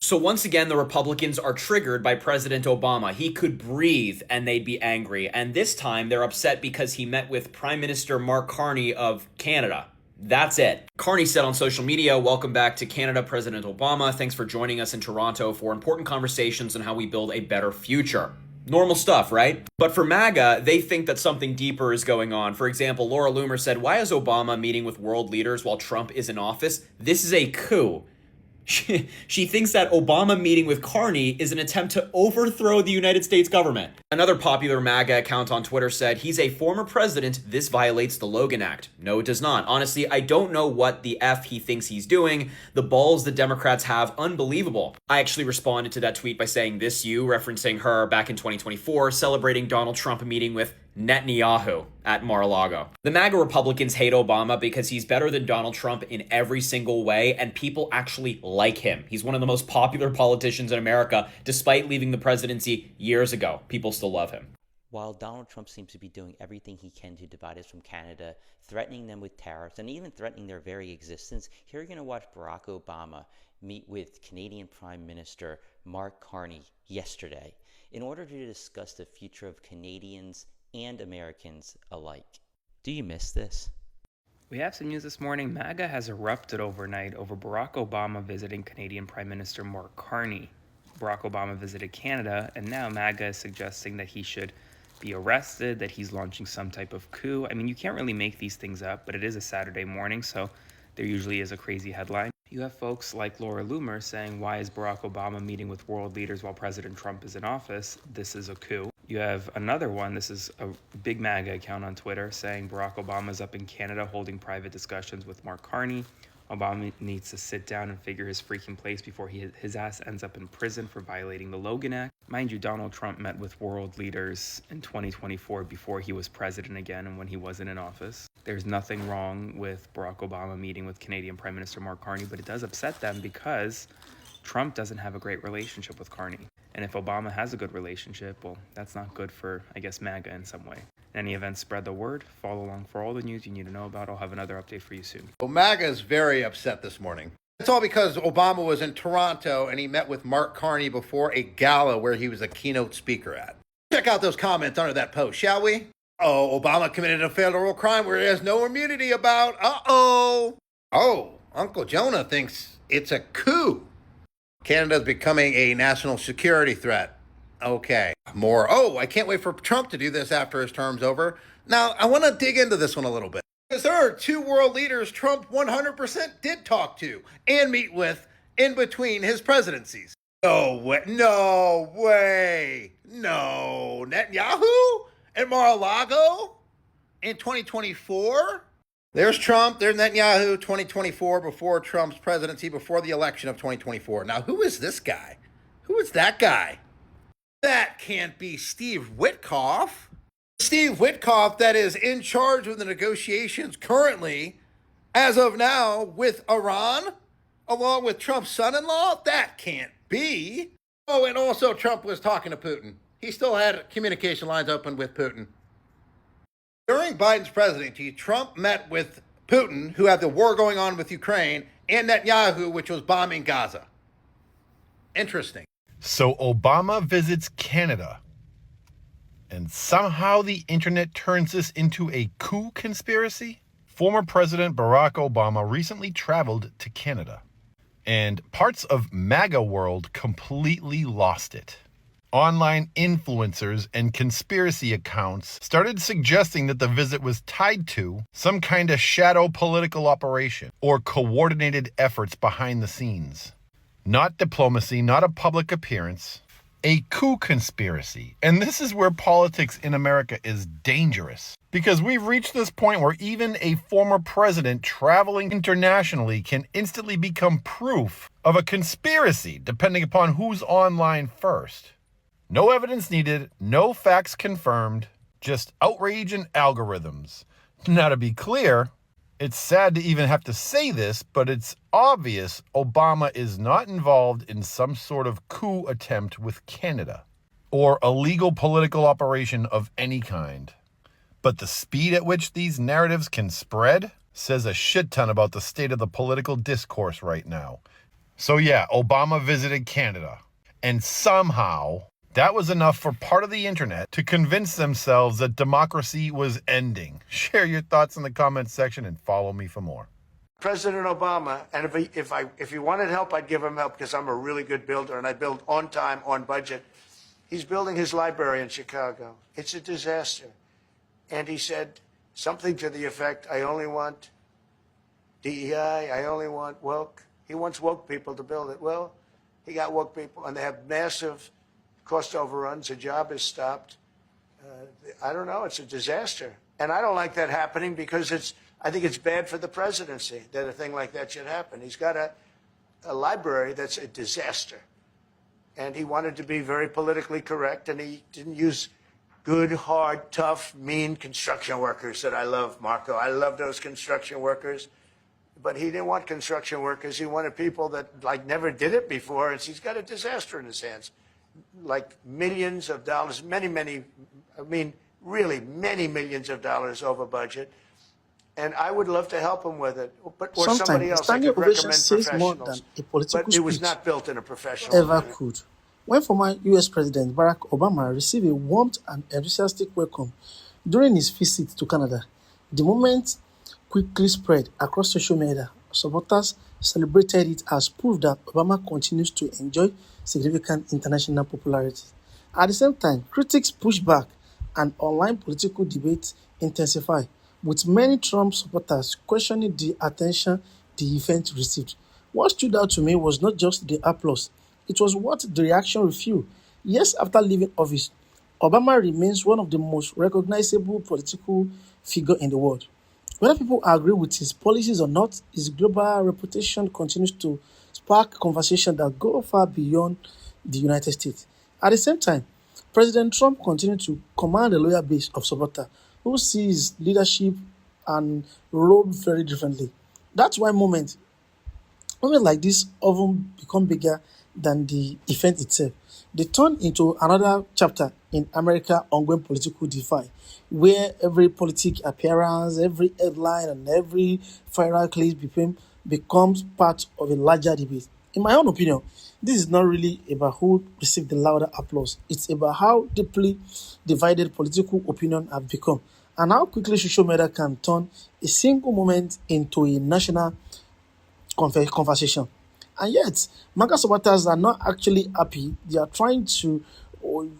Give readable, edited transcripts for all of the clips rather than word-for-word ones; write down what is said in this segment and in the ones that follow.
So once again, the Republicans are triggered by President Obama. He could breathe and they'd be angry. And this time they're upset because he met with Prime Minister Mark Carney of Canada. That's it. Carney said on social media, "Welcome back to Canada, President Obama. Thanks for joining us in Toronto for important conversations on how we build a better future." Normal stuff, right? But for MAGA, they think that something deeper is going on. For example, Laura Loomer said, "Why is Obama meeting with world leaders while Trump is in office? This is a coup." She thinks that Obama meeting with Carney is an attempt to overthrow the United States government. Another popular MAGA account on Twitter said, "He's a former president. This violates the Logan Act." No, it does not. Honestly, I don't know what the F he thinks he's doing. The balls the Democrats have, unbelievable. I actually responded to that tweet by saying, "This you," referencing her back in 2024, celebrating Donald Trump meeting with Netanyahu at Mar-a-Lago. The MAGA Republicans hate Obama because he's better than Donald Trump in every single way, and people actually like him. He's one of the most popular politicians in America, despite leaving the presidency years ago. People still love him. While Donald Trump seems to be doing everything he can to divide us from Canada, threatening them with tariffs, and even threatening their very existence, here you're going to watch Barack Obama meet with Canadian Prime Minister Mark Carney yesterday in order to discuss the future of Canadians and Americans alike. Do you miss this? We have some news this morning. MAGA has erupted overnight over Barack Obama visiting Canadian Prime Minister Mark Carney. Barack Obama visited Canada, and now MAGA is suggesting that he should be arrested, that he's launching some type of coup. I mean, you can't really make these things up, but it is a Saturday morning, so there usually is a crazy headline. You have folks like Laura Loomer saying, "Why is Barack Obama meeting with world leaders while President Trump is in office? This is a coup." You have another one, this is a big MAGA account on Twitter, saying Barack Obama's up in Canada holding private discussions with Mark Carney. Obama needs to sit down and figure his freaking place before his ass ends up in prison for violating the Logan Act. Mind you, Donald Trump met with world leaders in 2024 before he was president again and when he wasn't in office. There's nothing wrong with Barack Obama meeting with Canadian Prime Minister Mark Carney, but it does upset them because Trump doesn't have a great relationship with Carney. And if Obama has a good relationship, well, that's not good for, I guess, MAGA in some way. In any event, spread the word. Follow along for all the news you need to know about. I'll have another update for you soon. Well, MAGA is very upset this morning. It's all because Obama was in Toronto and he met with Mark Carney before a gala where he was a keynote speaker at. Check out those comments under that post, shall we? Oh, Obama committed a federal crime where he has no immunity about. Uh-oh. Oh, Uncle Jonah thinks it's a coup. Canada's becoming a national security threat. Okay. More. Oh, I can't wait for Trump to do this after his term's over. Now, I want to dig into this one a little bit. Because there are two world leaders Trump 100% did talk to and meet with in between his presidencies. No way. No way. No. Netanyahu and Mar-a-Lago in 2024? There's Trump, there's Netanyahu, 2024, before Trump's presidency, before the election of 2024. Now, who is this guy? Who is that guy? That can't be Steve Witkoff. Steve Witkoff, that is in charge of the negotiations currently, as of now, with Iran, along with Trump's son-in-law? That can't be. Oh, and also Trump was talking to Putin. He still had communication lines open with Putin. During Biden's presidency, Trump met with Putin, who had the war going on with Ukraine, and Netanyahu, which was bombing Gaza. Interesting. So Obama visits Canada, and somehow the internet turns this into a coup conspiracy? Former President Barack Obama recently traveled to Canada, and parts of MAGA world completely lost it. Online influencers and conspiracy accounts started suggesting that the visit was tied to some kind of shadow political operation or coordinated efforts behind the scenes. Not diplomacy, not a public appearance, a coup conspiracy. And this is where politics in America is dangerous, because we've reached this point where even a former president traveling internationally can instantly become proof of a conspiracy, depending upon who's online first. No evidence needed, no facts confirmed, just outrage and algorithms. Now, to be clear, it's sad to even have to say this, but it's obvious Obama is not involved in some sort of coup attempt with Canada or a legal political operation of any kind. But the speed at which these narratives can spread says a shit ton about the state of the political discourse right now. So yeah, Obama visited Canada. And somehow, that was enough for part of the internet to convince themselves that democracy was ending. Share your thoughts in the comments section and follow me for more. President Obama, and if he wanted help, I'd give him help because I'm a really good builder and I build on time, on budget. He's building his library in Chicago. It's a disaster. And he said something to the effect, I only want DEI, I only want woke. He wants woke people to build it. Well, he got woke people, and they have massive cost overruns. A job is stopped. I don't know. It's a disaster. And I don't like that happening because I think it's bad for the presidency that a thing like that should happen. He's got a library that's a disaster. And he wanted to be very politically correct, and he didn't use good, hard, tough, mean construction workers that I love, Marco. I love those construction workers. But he didn't want construction workers. He wanted people that never did it before. And he's got a disaster in his hands, like millions of dollars, really many millions of dollars over budget. And I would love to help him with it, or somebody else. I could recommend says more than professionals. a political But it was speech not built in a professional ever manner. could. When former US President Barack Obama received a warm and enthusiastic welcome during his visit to Canada, the moment quickly spread across social media. Supporters celebrated it as proof that Obama continues to enjoy significant international popularity. At the same time, critics pushed back and online political debates intensified, with many Trump supporters questioning the attention the event received. What stood out to me was not just the applause, it was what the reaction revealed. Years after leaving office, Obama remains one of the most recognizable political figures in the world. Whether people agree with his policies or not, his global reputation continues to spark conversations that go far beyond the United States. At the same time, President Trump continues to command a loyal base of supporters who see his leadership and role very differently. That's why moments like this often become bigger than the event itself. They turn into another chapter in America's ongoing political divide, where every political appearance, every headline, and every viral clip becomes part of a larger debate. In my own opinion, this is not really about who received the louder applause. It's about how deeply divided political opinion have become, and how quickly social media can turn a single moment into a national conversation. And yet, MAGA supporters are not actually happy. They are trying to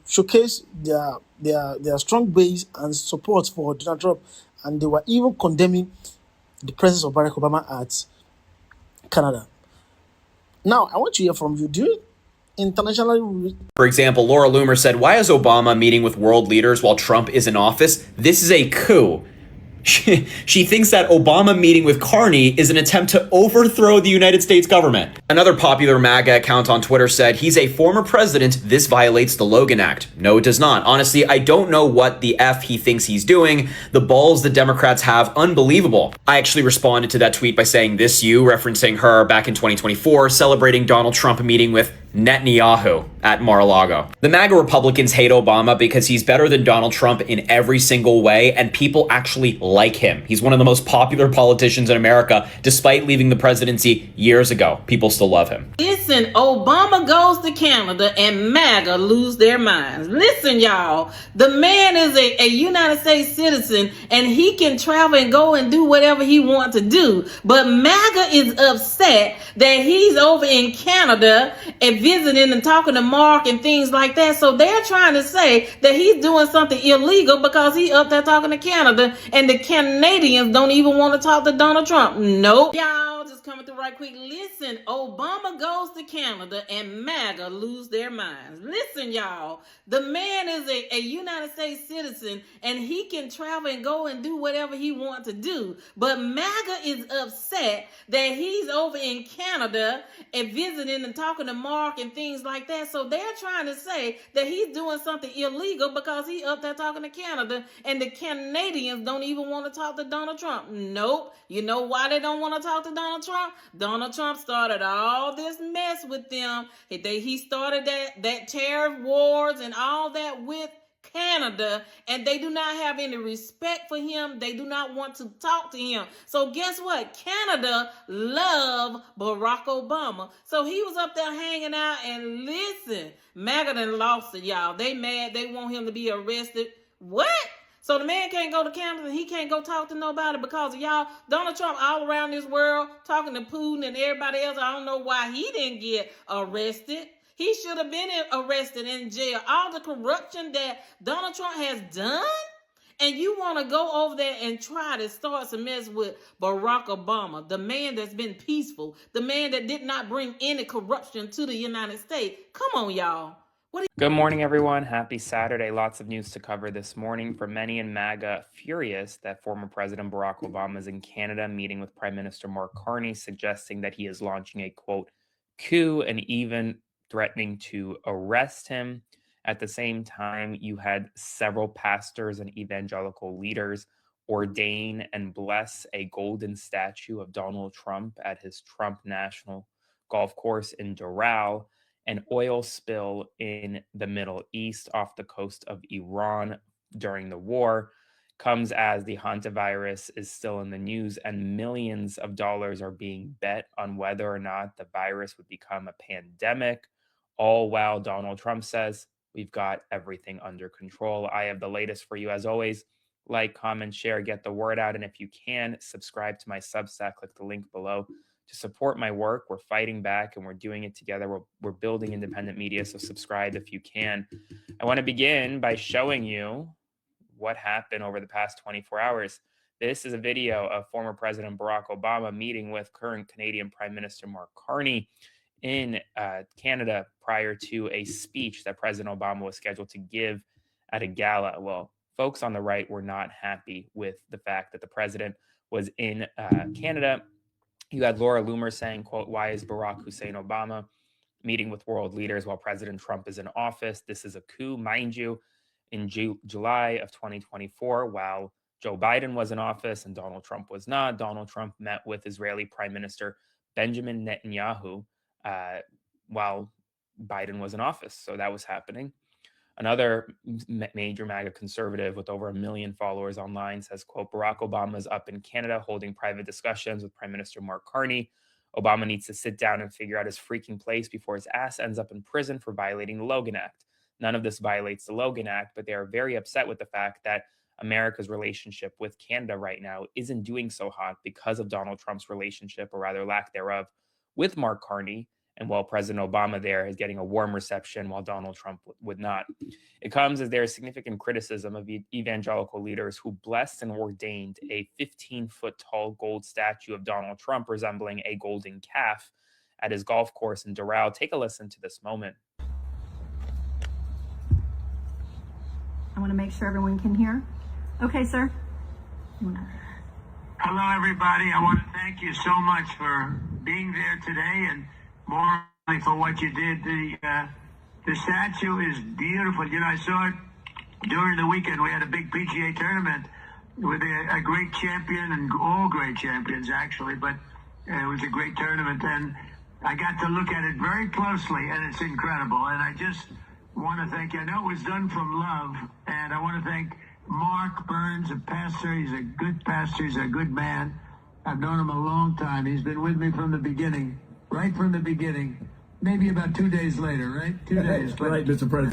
showcase their strong base and support for Donald Trump, and they were even condemning the presence of Barack Obama at Canada. Now, I want to hear from you. Do you internationally? For example, Laura Loomer said, "Why is Obama meeting with world leaders while Trump is in office? This is a coup." She thinks that Obama meeting with Carney is an attempt to overthrow the United States government. Another popular MAGA account on Twitter said, "He's a former president. This violates the Logan Act." No, it does not. Honestly, I don't know what the F he thinks he's doing. The balls the Democrats have, unbelievable. I actually responded to that tweet by saying, "This you," referencing her back in 2024, celebrating Donald Trump meeting with Netanyahu at Mar-a-Lago. The MAGA Republicans hate Obama because he's better than Donald Trump in every single way, and people actually like him. He's one of the most popular politicians in America, despite leaving the presidency years ago. People still love him. Listen, Obama goes to Canada and MAGA lose their minds. Listen, y'all, the man is a United States citizen and he can travel and go and do whatever he wants to do. But MAGA is upset that he's over in Canada and visiting and talking to Mark and things like that. So they're trying to say that he's doing something illegal because he up there talking to Canada, and the Canadians don't even want to talk to Donald Trump. Nope. Y'all just coming through right quick. Listen, Obama goes to Canada and MAGA lose their minds. Listen, y'all, the man is a United States citizen and he can travel and go and do whatever he wants to do. But MAGA is upset that he's over in Canada and visiting and talking to Mark and things like that. So they're trying to say that he's doing something illegal because he up there talking to Canada, and the Canadians don't even want to talk to Donald Trump. Nope. You know why they don't want to talk to Donald Trump? Donald Trump started all this mess with them. He started that tariff wars and all that with Canada, and they do not have any respect for him. They do not want to talk to him. So guess what? Canada love Barack Obama. So he was up there hanging out, and listen, MAGA done lost it, y'all. They mad. They want him to be arrested. What? So the man can't go to Canada, he can't go talk to nobody because of y'all. Donald Trump all around this world talking to Putin and everybody else. I don't know why he didn't get arrested. He should have been arrested in jail. All the corruption that Donald Trump has done, and you want to go over there and try to start some mess with Barack Obama, the man that's been peaceful, the man that did not bring any corruption to the United States. Come on, y'all. Good morning, everyone. Happy Saturday. Lots of news to cover this morning. For many in MAGA, furious that former President Barack Obama is in Canada meeting with Prime Minister Mark Carney, suggesting that he is launching a, quote, coup and even threatening to arrest him. At the same time, you had several pastors and evangelical leaders ordain and bless a golden statue of Donald Trump at his Trump National Golf Course in Doral. An oil spill in the Middle East off the coast of Iran during the war comes as the hantavirus is still in the news, and millions of dollars are being bet on whether or not the virus would become a pandemic, all while Donald Trump says, we've got everything under control. I have the latest for you as always. Like, comment, share, get the word out, and if you can, subscribe to my Substack. Click the link below to support my work. We're fighting back and we're doing it together. We're building independent media, so subscribe if you can. I want to begin by showing you what happened over the past 24 hours. This is a video of former President Barack Obama meeting with current Canadian Prime Minister Mark Carney in Canada prior to a speech that President Obama was scheduled to give at a gala. Well, folks on the right were not happy with the fact that the president was in Canada. You had Laura Loomer saying, quote, why is Barack Hussein Obama meeting with world leaders while President Trump is in office? This is a coup, mind you. In July of 2024, while Joe Biden was in office and Donald Trump was not, Donald Trump met with Israeli Prime Minister Benjamin Netanyahu while Biden was in office. So that was happening. Another major MAGA conservative with over 1 million followers online says, quote, Barack Obama is up in Canada holding private discussions with Prime Minister Mark Carney. Obama needs to sit down and figure out his freaking place before his ass ends up in prison for violating the Logan Act. None of this violates the Logan Act, but they are very upset with the fact that America's relationship with Canada right now isn't doing so hot because of Donald Trump's relationship, or rather lack thereof, with Mark Carney. And while President Obama there is getting a warm reception, while Donald Trump would not. It comes as there is significant criticism of evangelical leaders who blessed and ordained a 15-foot-tall gold statue of Donald Trump resembling a golden calf at his golf course in Doral. Take a listen to this moment. I want to make sure everyone can hear. Okay, sir. Hello, everybody. I want to thank you so much for being there today, and more for what you did. The statue is beautiful. You know, I saw it during the weekend. We had a big PGA tournament with a great champion, and all great champions actually, but it was a great tournament, and I got to look at it very closely, and it's incredible. And I just want to thank you. I know it was done from love, and I want to thank Mark Burns, a pastor. He's a good pastor. He's a good man. I've known him a long time. He's been with me from the beginning. Right from the beginning, maybe about 2 days later, right? 2 days. Right, Mr. President.